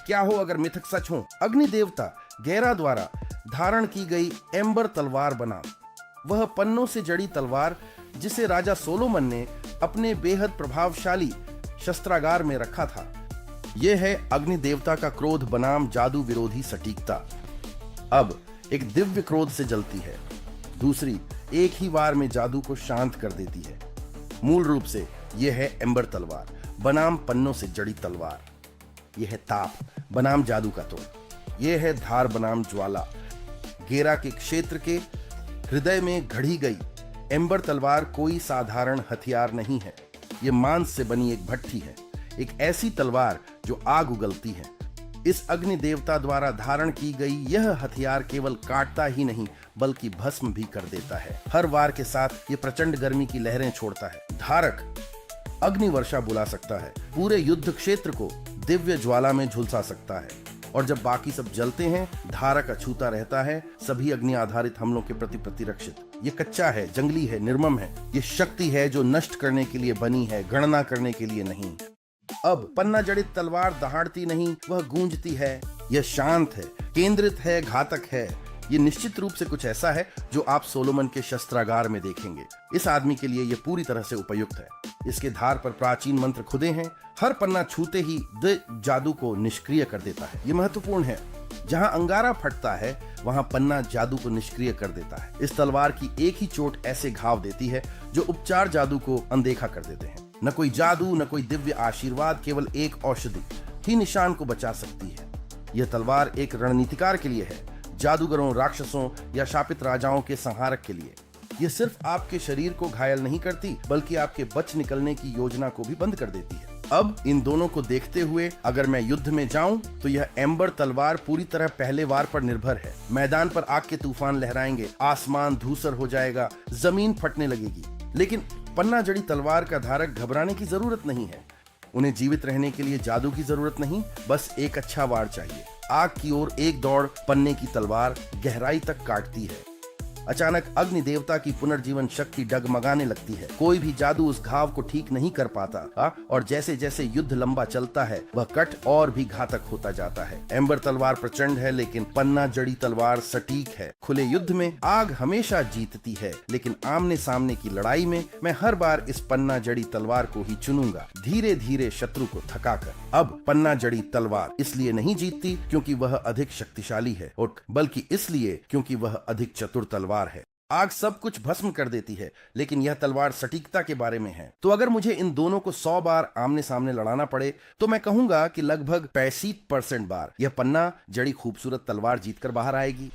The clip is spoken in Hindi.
क्या हो अगर मिथक सच हो। अग्नि देवता गैरा द्वारा धारण की गई एम्बर तलवार बनाम वह पन्नों से जड़ी तलवार जिसे राजा सोलोमन ने अपने बेहद प्रभावशाली शस्त्रागार में रखा था। यह है अग्नि देवता का क्रोध बनाम जादू विरोधी सटीकता। अब एक दिव्य क्रोध से जलती है, दूसरी एक ही वार में जादू को शांत कर देती है। मूल रूप से यह है एम्बर तलवार बनाम पन्नों से जड़ी तलवार। यह है ताप बनाम जादू का तोड़। यह है धार बनाम ज्वाला। गेरा के क्षेत्र के हृदय में घड़ी गई एम्बर तलवार कोई साधारण हथियार नहीं है। यह मांस से बनी एक भट्ठी है, एक ऐसी तलवार जो आग उगलती है। इस अग्नि देवता द्वारा धारण की गई यह हथियार केवल काटता ही नहीं बल्कि भस्म भी कर देता है। हर वार के साथ यह प्रचंड गर्मी की लहरें छोड़ता है। धारक अग्नि वर्षा बुला सकता है, पूरे युद्ध क्षेत्र को दिव्य ज्वाला में झुलसा सकता है, और जब बाकी सब जलते हैं धारक अछूता रहता है, सभी अग्नि आधारित हमलों के प्रति प्रतिरक्षित। ये कच्चा है, जंगली है, निर्मम है। ये शक्ति है जो नष्ट करने के लिए बनी है, गणना करने के लिए नहीं। अब पन्ना जड़ित तलवार दहाड़ती नहीं, वह गूंजती है। यह शांत है, केंद्रित है, घातक है। ये निश्चित रूप से कुछ ऐसा है जो आप सोलोमन के शस्त्रागार में देखेंगे। इस आदमी के लिए यह पूरी तरह से उपयुक्त है। इसके धार पर प्राचीन मंत्र खुदे हैं। हर पन्ना छूते ही जादू को निष्क्रिय कर देता है। यह महत्वपूर्ण है। जहां अंगारा फटता है वहां पन्ना जादू को निष्क्रिय कर देता है। इस तलवार की एक ही चोट ऐसे घाव देती है जो उपचार जादू को अनदेखा कर देते हैं। न कोई जादू, न कोई दिव्य आशीर्वाद, केवल एक औषधि ही निशान को बचा सकती है। यह तलवार एक रणनीतिकार के लिए है, जादूगरों, राक्षसों या शापित राजाओं के संहारक के लिए। यह सिर्फ आपके शरीर को घायल नहीं करती बल्कि आपके बच निकलने की योजना को भी बंद कर देती है। अब इन दोनों को देखते हुए अगर मैं युद्ध में जाऊं तो यह एम्बर तलवार पूरी तरह पहले वार पर निर्भर है। मैदान पर आग के तूफान लहराएंगे, आसमान धूसर हो जाएगा, जमीन फटने लगेगी। लेकिन पन्ना जड़ी तलवार का धारक घबराने की जरूरत नहीं है। उन्हें जीवित रहने के लिए जादू की जरूरत नहीं, बस एक अच्छा वार चाहिए। आग की ओर एक दौड़ पन्ने की तलवार गहराई तक काटती है। अचानक अग्नि देवता की पुनर्जीवन शक्ति डगमगाने लगती है। कोई भी जादू उस घाव को ठीक नहीं कर पाता और जैसे जैसे युद्ध लंबा चलता है वह कट और भी घातक होता जाता है। एम्बर तलवार प्रचंड है लेकिन पन्ना जड़ी तलवार सटीक है। खुले युद्ध में आग हमेशा जीतती है, लेकिन आमने सामने की लड़ाई में मैं हर बार इस पन्ना जड़ी तलवार को ही चुनूंगा, धीरे धीरे शत्रु को थकाकर। अब पन्ना जड़ी तलवार इसलिए नहीं जीतती क्योंकि वह अधिक शक्तिशाली है, बल्कि इसलिए क्योंकि वह अधिक चतुर तलवार है। आग सब कुछ भस्म कर देती है, लेकिन यह तलवार सटीकता के बारे में है। तो अगर मुझे इन दोनों को 100 बार आमने सामने लड़ाना पड़े तो मैं कहूंगा कि लगभग 65% बार यह पन्ना जड़ी खूबसूरत तलवार जीतकर बाहर आएगी।